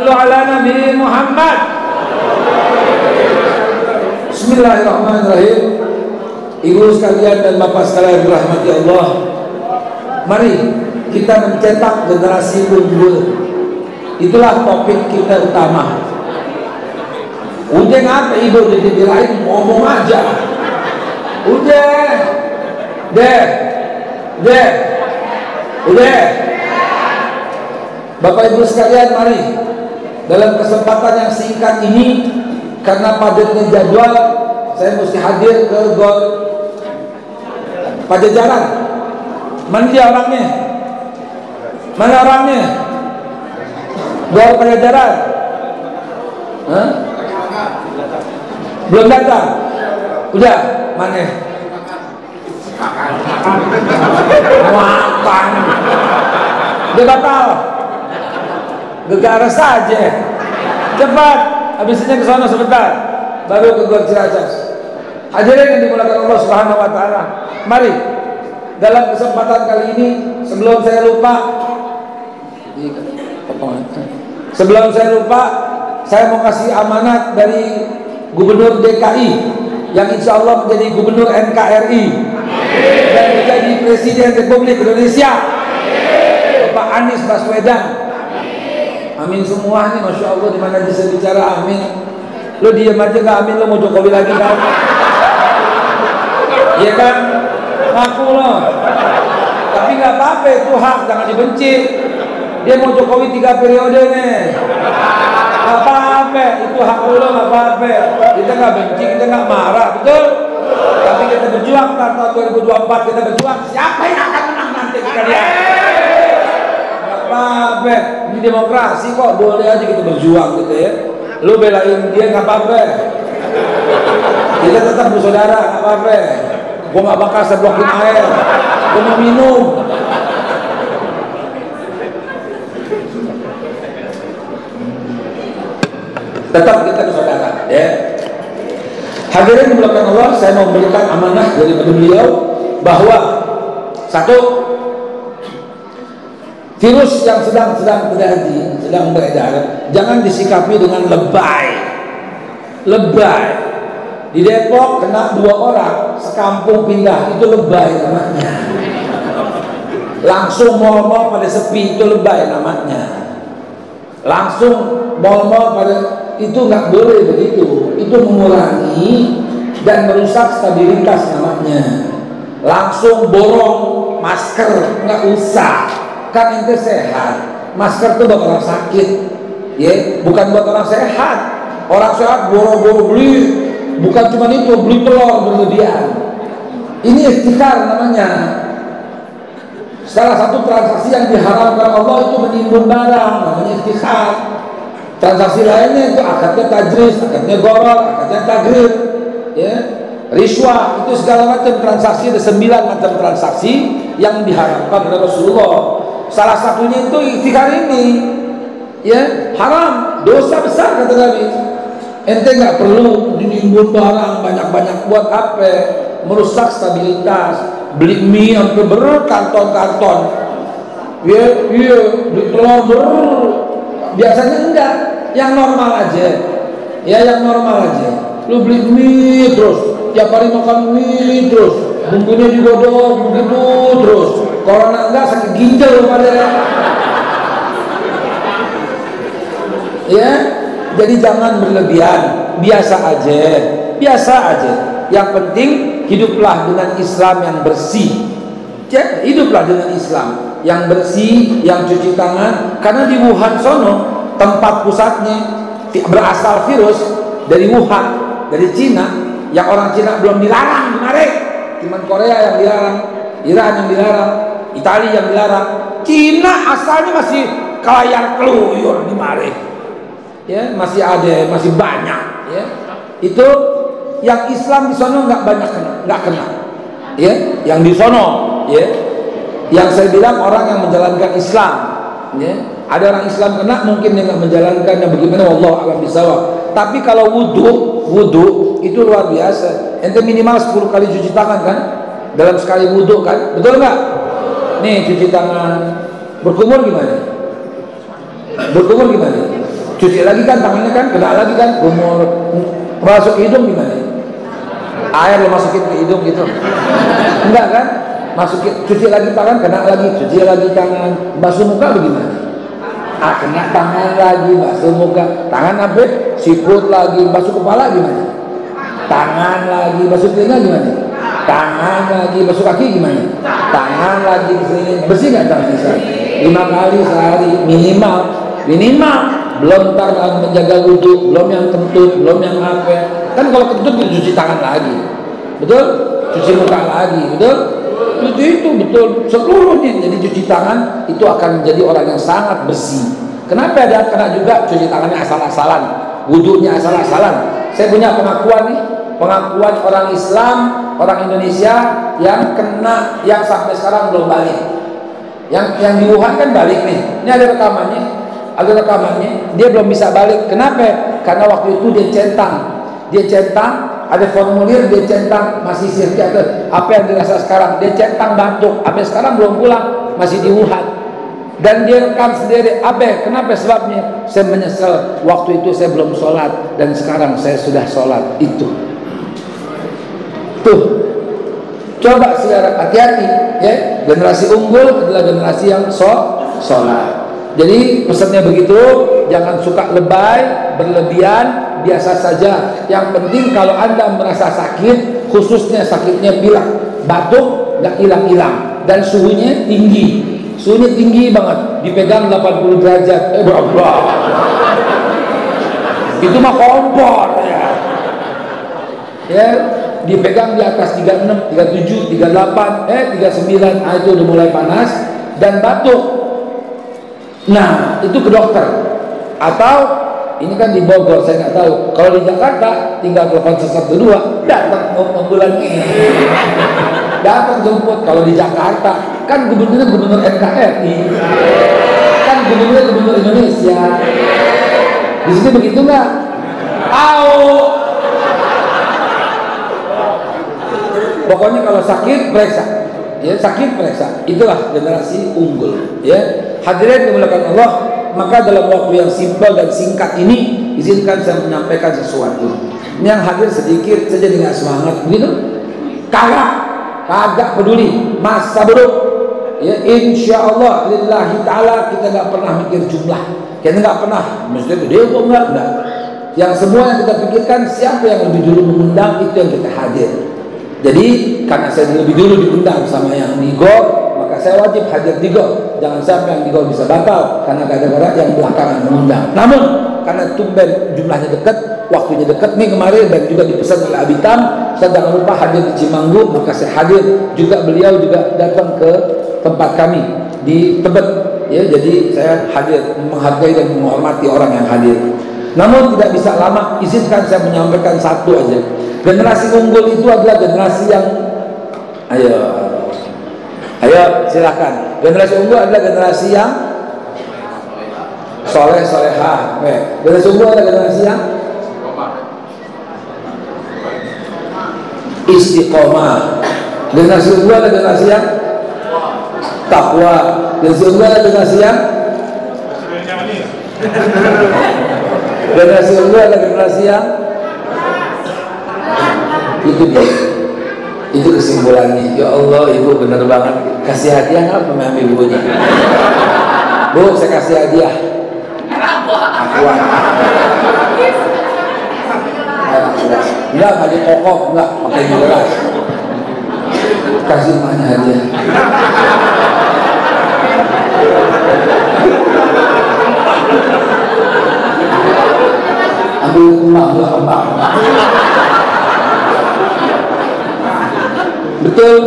Sallu ala Nabi Muhammad. Bismillahirrahmanirrahim. Ibu sekalian dan bapak sekalian dirahmati Allah, mari kita mencetak generasi unggul. Itulah topik kita utama. Udah ngapa ibu dibirain ngomong aja. Udah. Bapak ibu sekalian, mari dalam kesempatan yang singkat ini, karena padatnya jadwal, saya mesti hadir ke Gor Pajajaran. Mana dia orangnya? Mana orangnya? Gor Pajajaran? Hah? Belum datang? Udah? Mana? Makan. Dia batal. Gegara saja. Cepat. Habisnya ke sana sebentar. Baru ke Gor Ciracas. Hadirin yang dimuliakan Allah Subhanahu wa taala. Mari dalam kesempatan kali ini, sebelum saya lupa, saya mau kasih amanat dari Gubernur DKI yang insya Allah menjadi Gubernur NKRI dan menjadi Presiden Republik Indonesia, Bapak Anies Baswedan. Amin semua nih, masya Allah. Dimana bisa bicara amin? Lo diam aja nggak amin? Lo mau Jokowi lagi kan? Iya kan? Ngaku lo. Tapi nggak apa-apa, itu hak, jangan dibenci. Dia mau Jokowi 3 periode nih. Nggak apa-apa, itu hak lo, nggak apa-apa. Kita nggak benci, kita nggak marah, betul? Tapi kita berjuang tahun 2024, kita berjuang. Siapa yang akan menang nanti kita lihat. Nggak apa-apa, ini demokrasi kok, boleh aja kita berjuang gitu ya. Lu belain dia nggak apa-apa. Kita tetap bersaudara, nggak apa-apa. Gua nggak bakal seblokin air, gua mau minum. Tetap kita bersaudara, ya. Hadirin dimulakan Allah, saya mau memberikan amanah dari beliau bahwa satu, virus yang sedang terjadi, sedang beredar, jangan disikapi dengan lebay. Di Depok kena 2 orang, sekampung pindah, itu lebay namanya. Langsung mal-mal pada sepi, itu lebay namanya. Langsung mal-mal pada, itu nggak boleh begitu. Itu mengurangi dan merusak stabilitas namanya. Langsung borong masker, nggak usah. Kan ente sehat, masker itu buat orang sakit, ya, bukan buat orang sehat. Orang sehat boro-boro beli, bukan cuma itu, beli telur berlebihan. Ini ikhtikar namanya. Salah satu transaksi yang diharamkan Allah itu menimbun barang, namanya ikhtikar. Transaksi lainnya itu akadnya tajris, akadnya goror, akadnya tagrib, ya, riswah, itu segala macam transaksi. Ada 9 macam transaksi yang diharamkan oleh Rasulullah. Salah satunya itu ikhtikar ini, ya, haram, dosa besar kata Nabi. Ente nggak perlu dinimbun barang banyak-banyak, buat apa? Merusak stabilitas. Beli mie sampai berkarton-karton, ya, beli telur biasanya enggak, yang normal aja, ya, yang normal aja. Lu beli mie terus, tiap hari makan mie terus, bumbunya digodok begitu terus. Corona enggak, sakit ginjal pada. Ya, jadi jangan berlebihan, biasa aja. Yang penting hiduplah dengan Islam yang bersih. Ya, hiduplah dengan Islam yang bersih, yang cuci tangan. Karena di Wuhan sono, tempat pusatnya berasal virus dari Wuhan, dari Cina. Yang orang Cina belum dilarang kemarin, cuman Korea yang dilarang, Iran yang dilarang, Italia yang dilarang. Cina asalnya masih kelayar keluyur di mari, ya, masih ada, masih banyak, ya. Itu yang Islam di sono nggak banyak nggak kena, ya, yang di sono, ya. Yang saya bilang orang yang menjalankan Islam, ya. Ada orang Islam kena, mungkin dia nggak menjalankannya, bagaimana, wallahu a'lam bishawab. Tapi kalau wudu itu luar biasa. Ente minimal 10 kali cuci tangan kan dalam sekali wudu kan, betul nggak? Nih cuci tangan. Berkumur gimana? cuci lagi kan tangannya kan, kena lagi kan, kumur masuk ke hidung gimana? Air lo masukin ke hidung gitu? Enggak kan? Masukin, cuci lagi tangan, kena lagi, cuci lagi tangan, basuh muka bagaimana? Kena tangan lagi, basuh muka, tangan apa? Siput lagi, basuh kepala gimana? Tangan lagi, basuh telinga gimana? Tangan lagi, basuh kaki gimana? Tangan lagi, bersih nggak tangan sehari? 5 kali sehari minimal. Belum ntar menjaga wudhu, belum yang kentut, belum yang apa. Kan kalau kentut cuci tangan lagi, betul? Cuci muka lagi, betul? Itu betul seluruhnya. Jadi cuci tangan itu akan menjadi orang yang sangat bersih. Kenapa ada kena juga cuci tangannya asal-asalan, wudhunya asal-asalan? Saya punya pengakuan nih, pengakuan orang Islam, orang Indonesia yang kena, yang sampai sekarang belum balik. Yang di Wuhan kan balik nih. Ini ada rekamannya, dia belum bisa balik. Kenapa? Karena waktu itu dia centang, ada formulir, dia centang, masih sirkuit. Apa yang dirasa sekarang? Dia centang batuk, sampai sekarang belum pulang, masih di Wuhan. Dan dia rekam sendiri. Kenapa sebabnya? Saya menyesal waktu itu saya belum sholat, dan sekarang saya sudah sholat. Itu tuh, coba saudara hati-hati ya. Generasi unggul adalah generasi yang sholat. Jadi pesannya begitu, jangan suka lebay, berlebihan, biasa saja. Yang penting kalau Anda merasa sakit, khususnya sakitnya pilek, batuk, nggak hilang-hilang, dan suhunya tinggi banget, dipegang 80 derajat, berapa? Itu mah kompor ya, dipegang di atas 36, 37, 38, 39, itu udah mulai panas dan batuk. Nah, itu ke dokter. Atau ini kan di Bogor, saya nggak tahu. Kalau di Jakarta tinggal telepon 112, datang ambulan ini. Datang jemput. Kalau di Jakarta kan gubernurnya gubernur NKRI, kan gubernur Indonesia. Di sini begitu nggak? Pokoknya kalau sakit periksa. Ya, sakit periksa. Itulah generasi unggul ya. Hadirin dimuliakan Allah, maka dalam waktu yang simpel dan singkat ini izinkan saya menyampaikan sesuatu. Ini yang hadir sedikit saja dengan semangat begitu. Kagak peduli masa buruk ya, insya Allah lillahi ta'ala kita nggak pernah mikir jumlah, kita nggak pernah mesti gede kok, enggak. Yang semua yang kita pikirkan siapa yang lebih dulu mengundang, itu yang kita hadir. Jadi karena saya lebih dulu diundang sama yang di GOR, maka saya wajib hadir di GOR. Jangan sampai yang di GOR bisa batal karena gara-gara yang belakangan mengundang. Namun karena tumben jumlahnya dekat, waktunya dekat nih kemarin, dan juga dipesan oleh Abitam, saya jangan lupa hadir di Cimanggu, maka saya hadir juga. Beliau juga datang ke tempat kami di Tebet ya, jadi saya hadir, menghargai dan menghormati orang yang hadir. Namun tidak bisa lama, izinkan saya menyampaikan satu aja. Generasi unggul itu adalah generasi yang ayo silakan. Generasi unggul adalah generasi yang solehah. Generasi unggul adalah generasi yang istiqomah. Generasi unggul adalah generasi yang takwa. Generasi unggul adalah generasi yang generasi unggul adalah generasi yang itu dia. Itu kesimpulannya. Ya Allah, ibu benar banget. Kasih hadiah nggak sama ibunya? Bu, saya kasih hadiah. Akuan. Enggak, nggak di kokok, enggak pakai gelas. Kasih mana hadiah? Ambil kembang. Betul,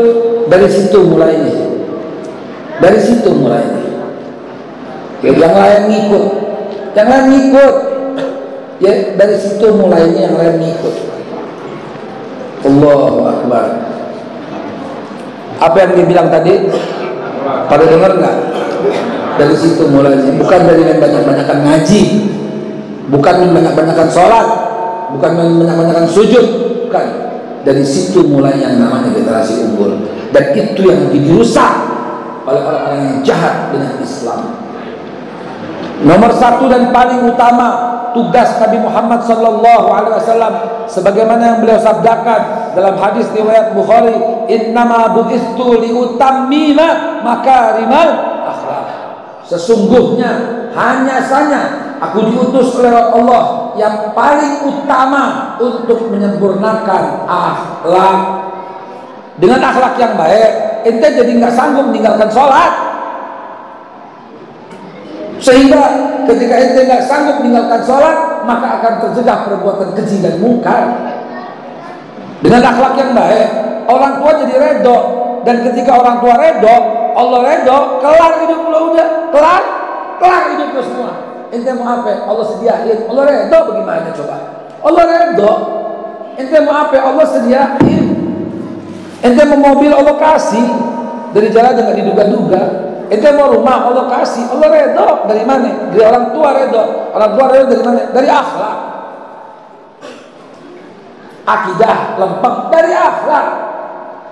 dari situ mulainya. Yang lain ngikut. Ya, dari situ mulainya, yang lain ngikut. Allahu Akbar. Apa yang dibilang tadi? Pada dengar nggak? Dari situ mulainya. Bukan dari banyak-banyakan ngaji, bukan banyak-banyakan sholat, bukan banyak-banyakan sujud, bukan. Dari situ mulai yang namanya generasi unggul, dan itu yang dirusak oleh orang-orang yang jahat dengan Islam. Nomor satu dan paling utama tugas Nabi Muhammad SAW sebagaimana yang beliau sabdakan dalam hadis riwayat Bukhari, innama bu'istu liutammima makarimal akhlak. Sesungguhnya hanya saja aku diutus oleh Allah yang paling utama untuk menyempurnakan akhlak. Dengan akhlak yang baik, ente jadi nggak sanggup meninggalkan sholat. Sehingga ketika ente nggak sanggup meninggalkan sholat, maka akan tercegah perbuatan keji dan mungkar. Dengan akhlak yang baik, orang tua jadi redho. Dan ketika orang tua redho, Allah redho, kelar hidup lo udah, kelar hidup lo semua. Ente mau apa? Allah sediain. Allah redho bagaimana coba? Allah redho. Ente mau apa? Allah sediain. Ente mau mobil Allah kasih, dari jalan jangan diduga-duga. Ente mau rumah Allah kasih, Allah redho. Dari mana? Dari orang tua redho. Orang tua redho dari mana? Dari akhlak. Akidah lempeng dari akhlak.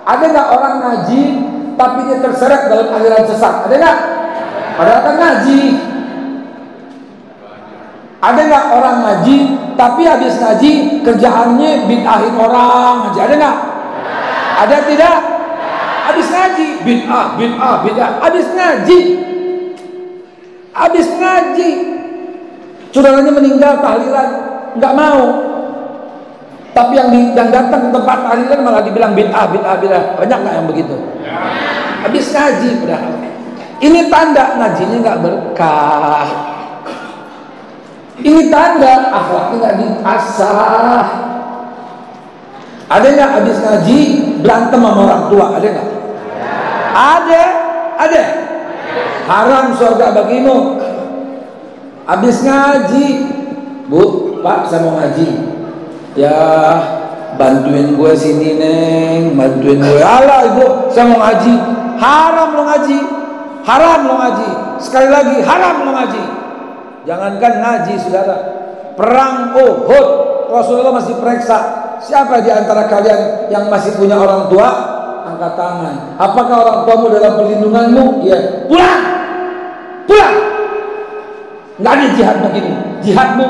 Ada nggak orang ngaji tapi dia terseret dalam aliran sesat? Ada nggak? Padahal kan ngaji. Ada nggak orang ngaji tapi habis ngaji kerjaannya bid'ahin orang ngaji? Ada nggak? Ada tidak? Habis ngaji bid'ah. Habis ngaji saudaranya meninggal tahlilan nggak mau, tapi yang datang ke tempat tahlilan malah dibilang bid'ah. Banyak nggak yang begitu? Habis ngaji padahal. Ini tanda ngajinya nggak berkah. Ini tanda akhlaknya nggak diasah. Ada nggak habis ngaji berantem sama orang tua? Ada nggak? Ada. Haram surga bagimu. Habis ngaji, Bu, Pak, saya mau ngaji. Ya, bantuin gue sini neng, bantuin gue. Alah ibu, saya mau ngaji. Haram lo ngaji. Sekali lagi haram lo ngaji. Jangankan ngaji, saudara. Perang Uhud, Rasulullah masih periksa. Siapa di antara kalian yang masih punya orang tua? Angkat tangan. Apakah orang tuamu dalam perlindunganmu? Ya. Pulang. Nggak ada jihad begini. Jihadmu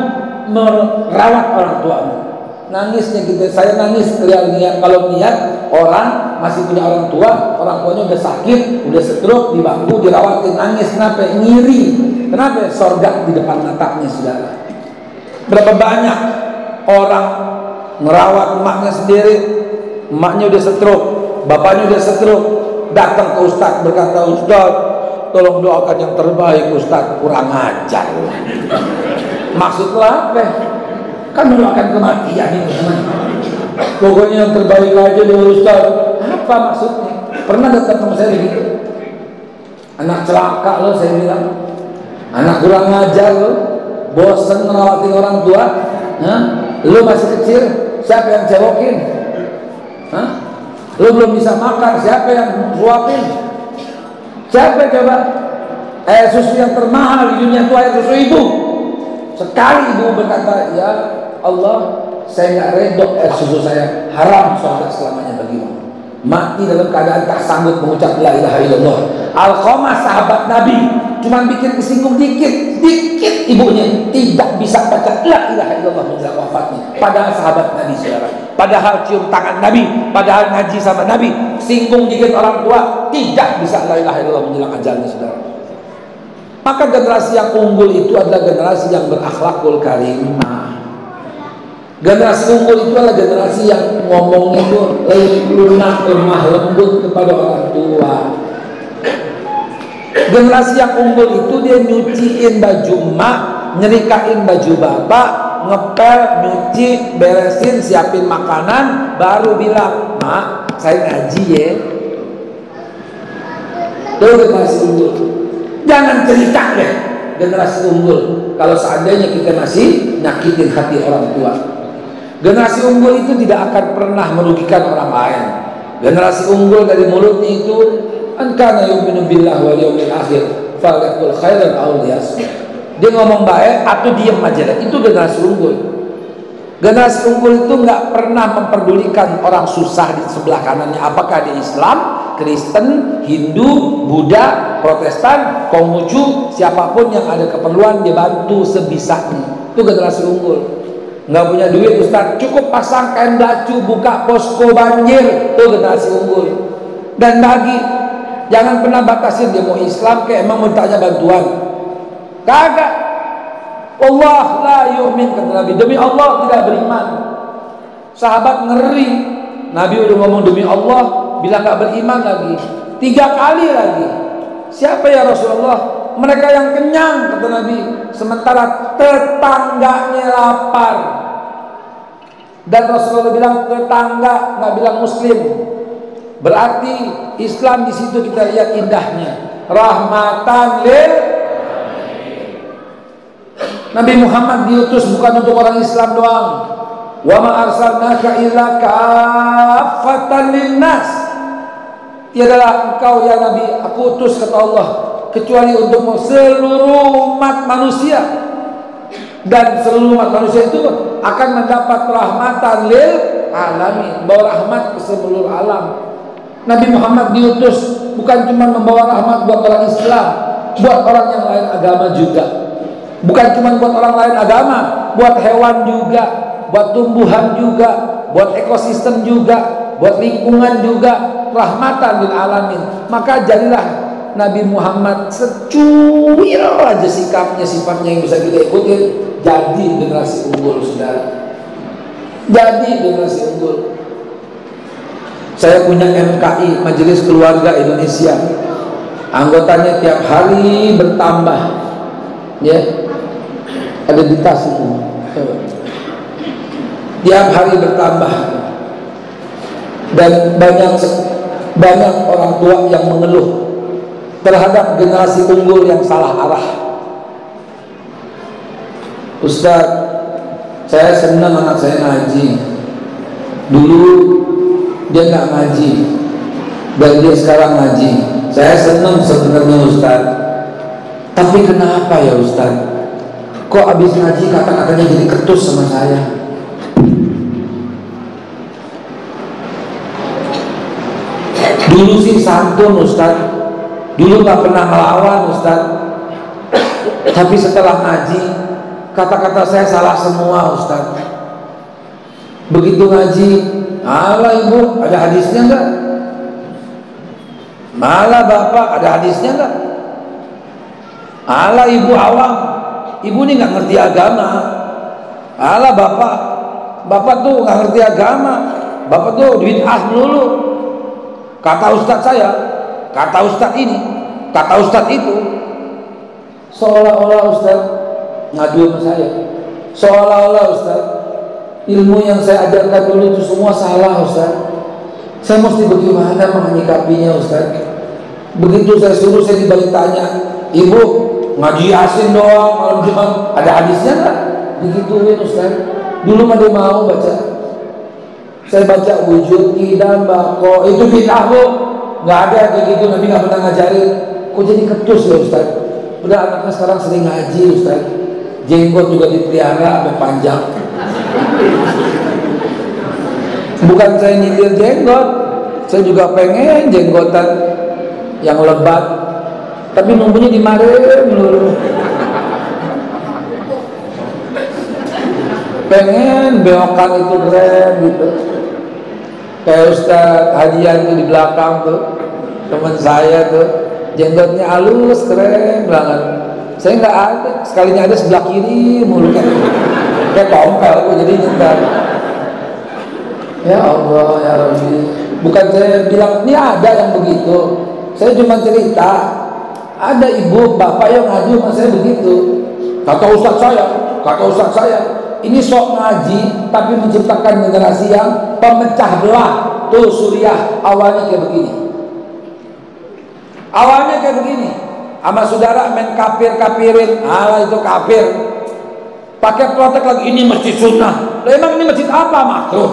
merawat orang tuamu. Nangisnya gitu. Saya nangis kalau lihat orang masih punya orang tua, orang tuanya udah sakit, udah stroke, di bangku dirawatin, nangis. Kenapa? Ngiri. Kenapa? Sorga di depan matanya, saudara. Berapa banyak orang merawat emaknya sendiri, emaknya udah stroke, bapaknya udah stroke, datang ke ustaz berkata, Ustaz, tolong doakan yang terbaik. Ustaz, kurang ajar. Maksudnya apa? Kan mendoakan kematian itu. Pokoknya yang terbaik aja deh Ustaz. Apa maksudnya? Pernah datang sama saya begitu? Anak celaka lo, saya bilang. Anak kurang ajar lo, bosan ngerawatin orang tua. Lo masih kecil, siapa yang cewokin? Lo belum bisa makan, siapa yang suapin? Siapa coba? Air susu yang termahal di dunia itu air susu ibu. Sekali ibu berkata, ya Allah, saya nggak redho air susu saya haram surga selamanya bagimu. Mati dalam keadaan tak sanggup mengucap la ilaha illallah. Alqamah sahabat Nabi cuma bikin kesinggung dikit ibunya tidak bisa baca la ilaha illallah menjelang wafatnya. Padahal sahabat Nabi, saudara. Padahal cium tangan Nabi, padahal ngaji sama Nabi, singgung dikit orang tua tidak bisa la ilaha illallah menjelang ajalnya, saudara. Maka generasi yang unggul itu adalah generasi yang berakhlakul karimah. Generasi unggul itu adalah generasi yang ngomongnya itu lunak, lemah lembut kepada orang tua. Generasi yang unggul itu dia nyuciin baju emak, nyerikain baju bapak, ngepel, nyuci, beresin, siapin makanan, baru bilang, Mak, saya ngaji ya. Itu generasi unggul. Jangan cerita deh generasi unggul kalau seandainya kita masih nyakitin hati orang tua. Generasi unggul itu tidak akan pernah merugikan orang lain. Generasi unggul dari mulutnya itu an kana yu'minu billahi wal yawmil akhir falyaqul khairan aw liyasmut. Dia ngomong baik atau diam aja. Itu generasi unggul. Generasi unggul itu nggak pernah memperdulikan orang susah di sebelah kanannya, apakah di Islam, Kristen, Hindu, Buddha, Protestan, Konghucu, siapapun yang ada keperluan dia bantu sebisanya. Itu generasi unggul. Nggak punya duit Ustaz, cukup pasang kain belacu, buka posko banjir. Itu generasi unggul. Dan bagi, jangan pernah batasin dia mau Islam kayak emang mintanya bantuan. Kagak. Allah la yu'min, kata Nabi, demi Allah tidak beriman. Sahabat ngeri, Nabi udah ngomong demi Allah, bila nggak beriman lagi 3 kali lagi. Siapa ya Rasulullah? Mereka yang kenyang, kata Nabi, sementara tetangganya lapar. Dan Rasulullah bilang tetangga, nggak bilang muslim. Berarti Islam di situ kita lihat indahnya, rahmatan lil. Nabi Muhammad diutus bukan untuk orang Islam doang. Wa ma arsalnaka illa kaffatan linnas. Tiadalah engkau ya Nabi, aku utus, kata Allah, kecuali untuk seluruh umat manusia. Dan seluruh umat manusia itu akan mendapat rahmatan lil alamin, bawa rahmat ke seluruh alam. Nabi Muhammad diutus bukan cuma membawa rahmat buat orang Islam, buat orang yang lain agama juga. Bukan cuma buat orang lain agama, buat hewan juga, buat tumbuhan juga, buat ekosistem juga, buat lingkungan juga, rahmatan lil alamin. Maka jadilah Nabi Muhammad secuil aja sikapnya, sifatnya yang bisa kita ikutin, jadi generasi unggul, saudara. Jadi generasi unggul. Saya punya MKI, Majelis Keluarga Indonesia. Anggotanya tiap hari bertambah. Ya. Ada di tas itu. Tiap hari bertambah. Dan banyak orang tua yang mengeluh terhadap generasi unggul yang salah arah. Ustaz, saya senang anak saya ngaji. Dulu dia nggak ngaji, dan dia sekarang ngaji. Saya senang sebenarnya Ustaz. Tapi kenapa ya Ustaz? Kok abis ngaji kata-katanya jadi ketus sama saya? Dulu sih santun Ustaz, dulu nggak pernah melawan Ustaz. Tapi setelah ngaji, kata-kata saya salah semua Ustaz. Begitu ngaji, alah ibu, ada hadisnya enggak? Malah bapak, ada hadisnya enggak? Alah ibu awam, ibu ini nggak ngerti agama. Alah bapak tuh nggak ngerti agama. Bapak tuh bid'ah melulu. Kata ustadz saya, kata ustadz ini, kata ustadz itu. Seolah-olah ustadz ngadu sama saya. Seolah-olah ustadz ilmu yang saya ajarkan dulu itu semua salah ustadz. Saya mesti bagaimana menyikapinya ustadz? Begitu saya suruh, saya dibalik tanya, ibu ngaji Yasin doang malam Jumat, ada hadisnya nggak? Digituin ustaz. Dulu mah dia mau baca. Saya baca wujud dan bako, itu bid'ah bu, nggak ada kayak gitu, Nabi nggak pernah ngajarin. Kok jadi ketus ya ustaz? Udah anaknya sekarang sering ngaji ustaz. Jenggot juga dipelihara sampai panjang. Bukan saya nyindir jenggot, saya juga pengen jenggotan yang lebat, tapi nunggunya di mare melulu. Pengen beokan itu keren gitu. Kayak Ustaz Hadian tuh di belakang tuh, teman saya tuh, jenggotnya halus keren banget. Saya nggak ada, sekalinya ada sebelah kiri mulu kayak tompel aku jadi nyetar. Ya Allah ya Rabbi, bukan saya bilang ini ada yang begitu. Saya cuma cerita, ada ibu bapak yang ngaji sama saya begitu. Kata ustaz saya, ini sok ngaji tapi menciptakan generasi yang pemecah belah. Tuh Suriah awalnya kayak begini. Awalnya kayak begini. Sama saudara main kapirin, ala itu kafir. Pakai protek lagi, ini masjid sunnah. Lah emang ini masjid apa? Makruh.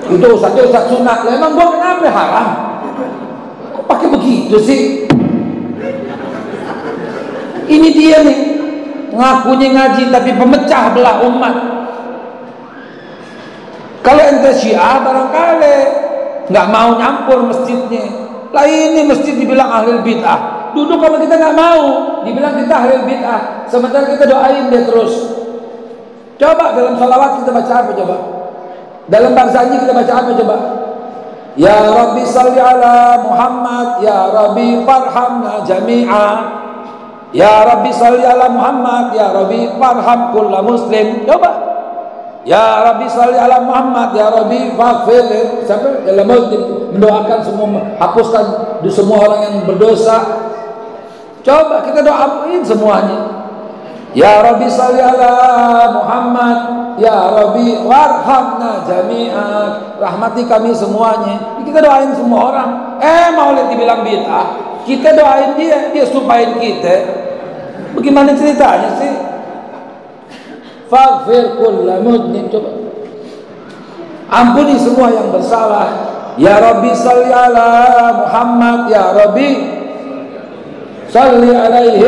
Itu ustaz sunnah. Lah emang gua kenapa haram? Kok pakai begitu sih? Ini dia nih, ngakunya ngaji tapi pemecah belah umat. Kalau ente Syiah barangkali nggak mau nyampur masjidnya. Lah ini masjid dibilang ahli bid'ah. Duduk sama kita nggak mau, dibilang kita ahli bid'ah, sementara kita doain dia terus. Coba dalam salawat kita baca apa coba? Dalam barzanji kita baca apa coba? Ya Rabbi salli ala Muhammad, ya Rabbi farhamna jami'a. Ya Rabbi salli ala Muhammad, ya Rabbi farham kulla muslim. Coba. Ya Rabbi salli ala Muhammad, ya Rabbi faghfir. Sampai dalam mendoakan semua, hapuskan semua orang yang berdosa. Coba kita doain semuanya. Ya Rabbi salli ala Muhammad, ya Rabbi warhamna jami'an, rahmati kami semuanya. Kita doain semua orang. Maulid dibilang bid'ah, kita doain dia sumpahin kita. Bagaimana ceritanya sih? Faghfir kulla mudnib. Coba ampuni semua yang bersalah. Ya Rabbi salli ala Muhammad, ya Rabbi salli alaihi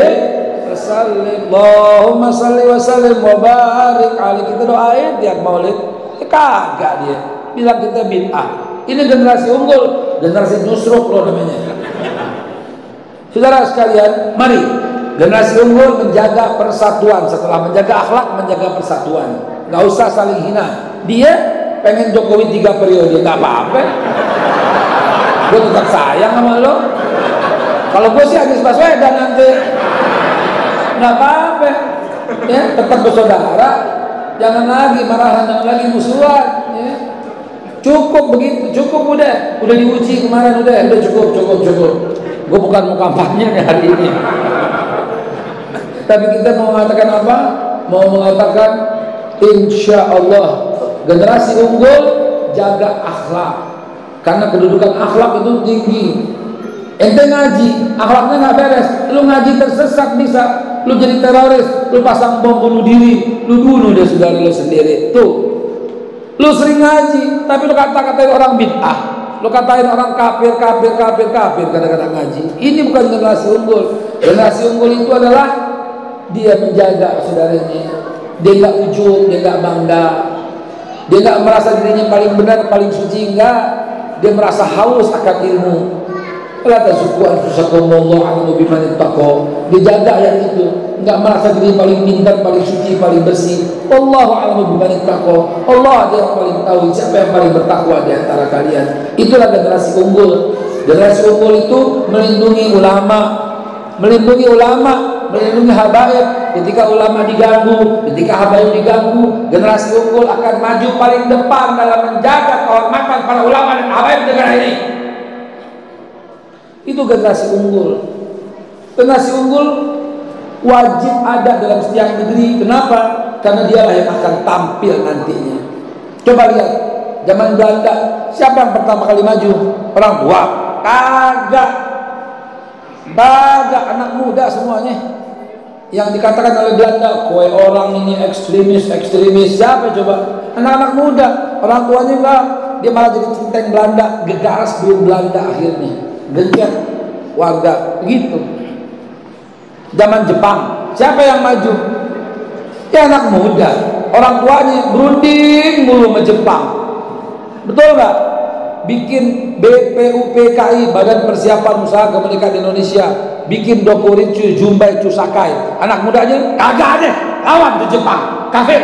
wasallim, Allahumma salli wa sallim wa barik alaihi. Kita doain tiap maulid. Kagak dia bilang kita bid'ah. Ini generasi unggul, generasi nusruk loh namanya. Saudara sekalian, mari generasi unggul menjaga persatuan. Setelah menjaga akhlak, menjaga persatuan. Gak usah saling hina. Dia pengen Jokowi 3 periode, gak apa-apa. Gue tetap sayang sama lo. Kalau gue sih Anies Baswedan nanti, nggak apa-apa, ya tetap bersaudara, jangan lagi marahan, jangan lagi musuhan, ya. Cukup begitu, cukup udah diuji kemarin, udah cukup. Gue bukan mau kampanye nih hari ini, tapi kita mau mengatakan apa? Mau mengatakan insya Allah generasi unggul jaga akhlak, karena kedudukan akhlak itu tinggi. Ente ngaji, akhlaknya nggak beres, lu ngaji tersesat bisa, lu jadi teroris, lu pasang bom bunuh diri, lu bunuh deh saudara lu sendiri. Tuh, lu sering ngaji, tapi lu kata-katain orang bid'ah, lu katain orang kafir kadang-kadang ngaji. Ini bukan generasi unggul. Generasi unggul itu adalah dia menjaga saudaranya, dia nggak ujub, dia nggak bangga, dia nggak merasa dirinya paling benar, paling suci, enggak. Dia merasa haus akan ilmu. La tazku anfusakum wallahu a'lamu biman ittaqa. Dijaga yang itu, enggak merasa diri paling pintar, paling suci, paling bersih. Wallahu a'lamu biman ittaqa. Allah dia yang paling tahu siapa yang paling bertakwa di antara kalian. Itulah generasi unggul. Generasi unggul itu melindungi ulama, melindungi habaib. Ketika ulama diganggu, ketika habaib diganggu, generasi unggul akan maju paling depan dalam menjaga kehormatan para ulama dan habaib negara ini. Itu generasi unggul. Generasi unggul wajib ada dalam setiap negeri. Kenapa? Karena dialah yang akan tampil nantinya. Coba lihat zaman Belanda, siapa yang pertama kali maju? Orang tua? Kagak, anak muda semuanya. Yang dikatakan oleh Belanda, kowe orang ini ekstremis. Siapa coba? Anak-anak muda. Orang tuanya enggak. Dia malah jadi centeng Belanda, gegaras belum Belanda akhirnya. Gencar warga begitu. Zaman Jepang, siapa yang maju? Ya anak muda. Orang tuanya berunding mulu sama Jepang. Betul nggak? Bikin BPUPKI, Badan Persiapan Usaha Kemerdekaan Indonesia, bikin Dokuritsu Jumbai Cusakai. Anak mudanya kagak ada, lawan tuh Jepang, kafir,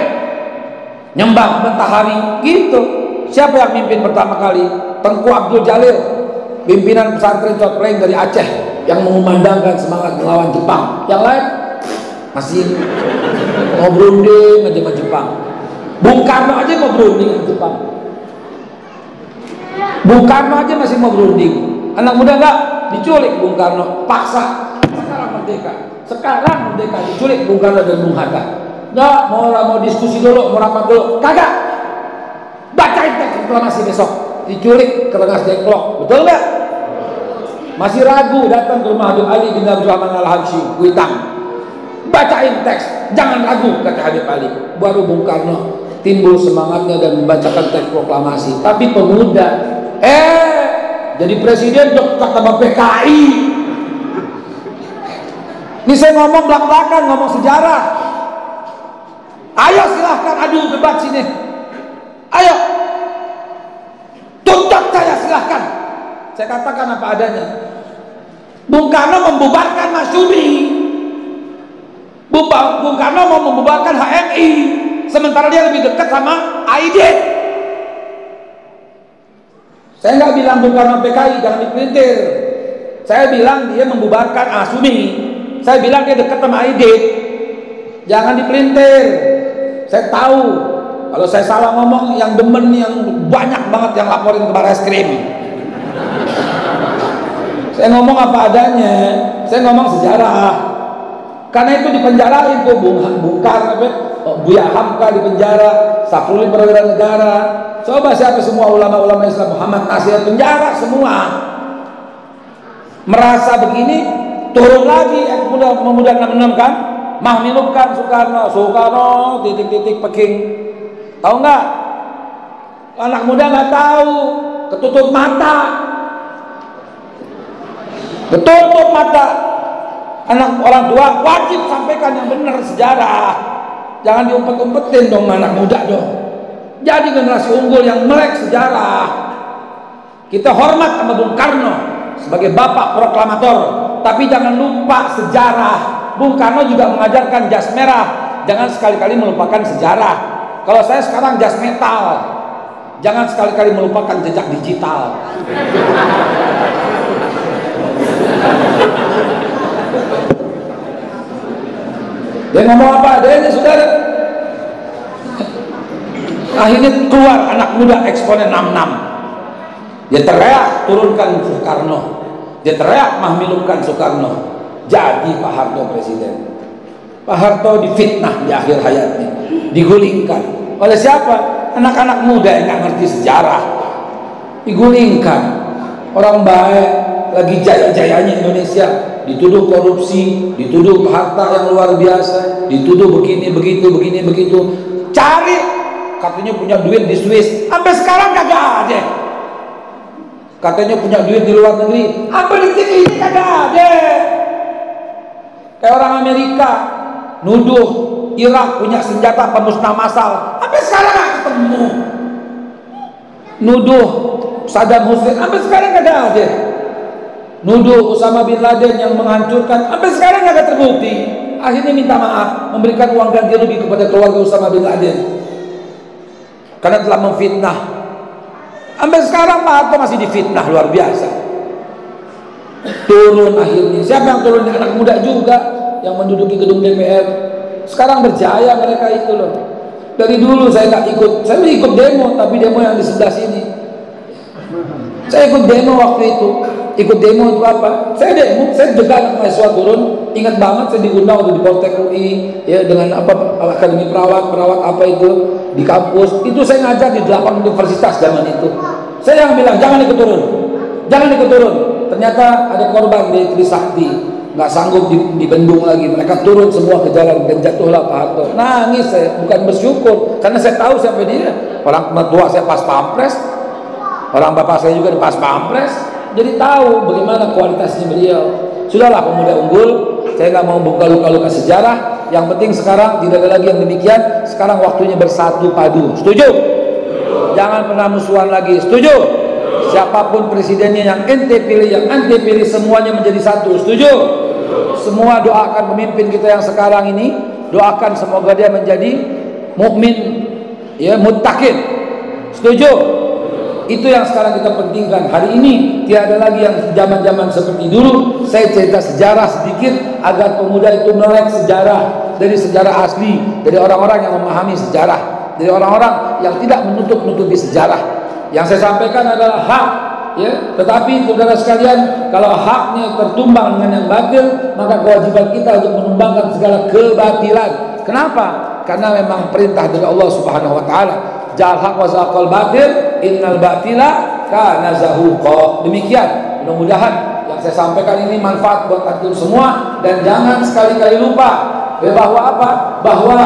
nyembah matahari gitu. Siapa yang mimpin pertama kali? Tengku Abdul Jalil, pimpinan pesantren Cotreng dari Aceh, yang mengumandangkan semangat melawan Jepang. Yang lain masih mau berunding aja sama Jepang. Bung Karno aja mau berunding sama Jepang. Bung Karno aja masih mau berunding. Anak muda enggak, diculik Bung Karno, paksa. Sekarang merdeka diculik Bung Karno dan Bung Hatta. Enggak, mau diskusi dulu, mau rapat dulu. Kagak. Bacain teks proklamasi besok. Diculik ke Rengas Dengklok, betul nggak? Masih ragu datang ke rumah Habib Ali bin Abdurrahman Al-Habsyi, Kuitang. Bacain teks, jangan ragu, kata Habib Ali. Baru Bung Karno timbul semangatnya dan membacakan teks proklamasi. Tapi pemuda, jadi presiden kata PKI. Ini saya ngomong belak-belakan, ngomong sejarah. Ayo silahkan adu debat sini. Ayo. Tuntut saya silahkan. Saya katakan apa adanya. Bung Karno membubarkan Masyumi. Bung Karno mau membubarkan HMI, sementara dia lebih dekat sama Aidit. Saya nggak bilang Bung Karno PKI, jangan dipelintir. Saya bilang dia membubarkan Asumi. Saya bilang dia dekat sama Aidit, jangan dipelintir. Saya tahu kalau saya salah ngomong, yang demen yang banyak banget yang laporin ke Barreskrim. Saya ngomong apa adanya, saya ngomong sejarah. Karena itu dipenjarain tuh Bung Karno, Buya Hamka dipenjara, Safruli Perwira Negara. Coba siapa semua ulama-ulama Islam, Muhammad Nasir penjara semua. Merasa begini, turun lagi pemuda 66 kan, mahmilupkan Soekarno titik-titik Peking. Tahu nggak? Anak muda nggak tahu, ketutup mata. Ketutup mata. Anak orang tua wajib sampaikan yang benar sejarah. Jangan diumpet-umpetin dong anak muda dong. Jadi generasi unggul yang melek sejarah. Kita hormat sama Bung Karno sebagai bapak proklamator, tapi jangan lupa sejarah. Bung Karno juga mengajarkan jas merah. Jangan sekali-kali melupakan sejarah. Kalau saya sekarang jas metal, jangan sekali-kali melupakan jejak digital. Dia ngomong apa? Dia ini saudara. Akhirnya keluar anak muda eksponen 66. Dia teriak turunkan Soekarno. Dia teriak mahmilupkan Soekarno. Jadi Pak Harto presiden. Pak Harto difitnah di akhir hayatnya, digulingkan. Oleh siapa? Anak-anak muda yang nggak ngerti sejarah. Digulingkan. Orang baik lagi jaya-jayanya Indonesia, dituduh korupsi, dituduh harta yang luar biasa, dituduh begini begitu. Cari, katanya punya duit di Swiss, sampai sekarang kagak ada. Katanya punya duit di luar negeri, sampai detik ini kagak ada. Kayak orang Amerika nuduh Irak punya senjata pemusnah massal, sampai sekarang nggak ketemu. Nuduh Saddam Hussein, sampai sekarang kagak ada. Nuduh Osama bin Laden yang menghancurkan, sampai sekarang nggak terbukti. Akhirnya minta maaf, memberikan uang ganti rugi kepada keluarga Osama bin Laden karena telah memfitnah. Sampai sekarang Pak Harto masih difitnah luar biasa. Turun akhirnya. Siapa yang turun? Anak muda juga yang menduduki gedung DPR. Sekarang berjaya mereka itu loh. Dari dulu saya nggak ikut. Saya ikut demo, tapi demo yang di sebelah sini. Saya ikut demo waktu itu. Ikut demo itu apa? Saya demo, saya juga anak mahasiswa turun. Ingat banget saya diundang waktu di Poltek UI, ya dengan apa akademi perawat apa itu di kampus. Itu saya ngajar di 8 universitas zaman itu. Saya yang bilang jangan ikut turun, jangan ikut turun. Ternyata ada korban di Trisakti, nggak sanggup dibendung lagi. Mereka turun semua ke jalan dan jatuhlah Pak Harto. Nangis saya, bukan bersyukur karena saya tahu siapa dia. Orang tua saya pas pampres, orang bapak saya juga pas pampres. Jadi tahu bagaimana kualitasnya beliau. Sudahlah pemuda unggul, saya nggak mau buka luka-luka sejarah. Yang penting sekarang tidak ada lagi yang demikian. Sekarang waktunya bersatu padu. Setuju? Jangan pernah musuhan lagi. Setuju? Siapapun presidennya, yang ente pilih, yang ente pilih, semuanya menjadi satu. Setuju? Semua doakan pemimpin kita yang sekarang ini. Doakan semoga dia menjadi mukmin, ya, muttaqin. Setuju? Itu yang sekarang kita pentingkan. Hari ini tiada lagi yang zaman-zaman seperti dulu. Saya cerita sejarah sedikit agar pemuda itu melek sejarah, dari sejarah asli, dari orang-orang yang memahami sejarah, dari orang-orang yang tidak menutup-nutupi sejarah. Yang saya sampaikan adalah hak, ya. Tetapi saudara sekalian, kalau haknya tertumbang dengan yang batil, maka kewajiban kita untuk menumbangkan segala kebatilan. Kenapa? Karena memang perintah dari Allah Subhanahu wa taala. Jal haq wa zaqal batil, innal batila kana zahuqa. Demikian, mudah-mudahan yang saya sampaikan ini manfaat buat antum semua. Dan jangan sekali-kali lupa bahwa apa? Bahwa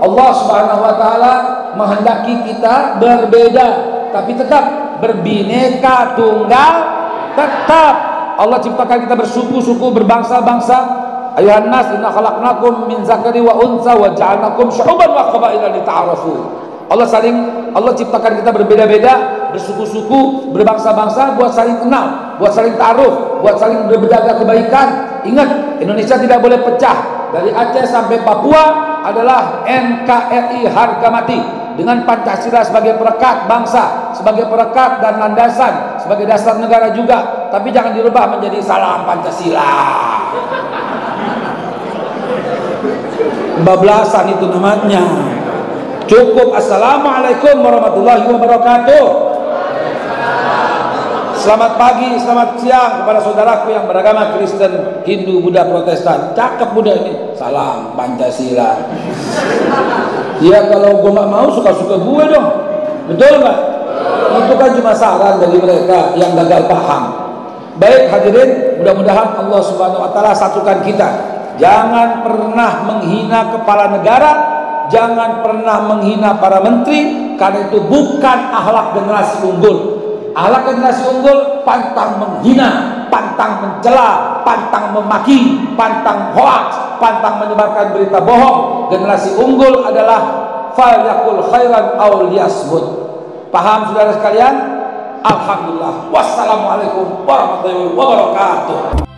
Allah Subhanahu wa taala menghendaki kita berbeda, tapi tetap berbineka tunggal. Tetap Allah ciptakan kita bersuku-suku, berbangsa-bangsa. Ayuhan nas, inna khalaqnakum min zakari wa unsa wa ja'alnakum syu'uban wa qabaila lita'arafu. Allah ciptakan kita berbeda-beda, bersuku-suku, berbangsa-bangsa buat saling kenal, buat saling ta'aruf, buat saling berbeda kebaikan. Ingat, Indonesia tidak boleh pecah. dari Aceh sampai Papua adalah NKRI harga mati, dengan Pancasila sebagai perekat bangsa, sebagai perekat dan landasan, sebagai dasar negara juga. Tapi jangan dirubah menjadi salam Pancasila. Bablasan itu namanya. Cukup. Assalamualaikum warahmatullahi wabarakatuh. Selamat pagi, selamat siang kepada saudaraku yang beragama Kristen, Hindu, Buddha, Protestan. Cakep Buddha ini. Salam Pancasila. Ya kalau gue gak mau, suka-suka gue dong. Betul nggak? Itu kan cuma saran dari mereka yang gagal paham. Baik hadirin, mudah-mudahan Allah Subhanahu Wa Taala satukan kita. Jangan pernah menghina kepala negara, jangan pernah menghina para menteri, karena itu bukan akhlak generasi unggul. Akhlak generasi unggul pantang menghina, pantang mencela, pantang memaki, pantang hoax, pantang menyebarkan berita bohong. Generasi unggul adalah falyakul khairan aw liyasmut. Paham saudara sekalian? Alhamdulillah. Wassalamualaikum warahmatullahi wabarakatuh.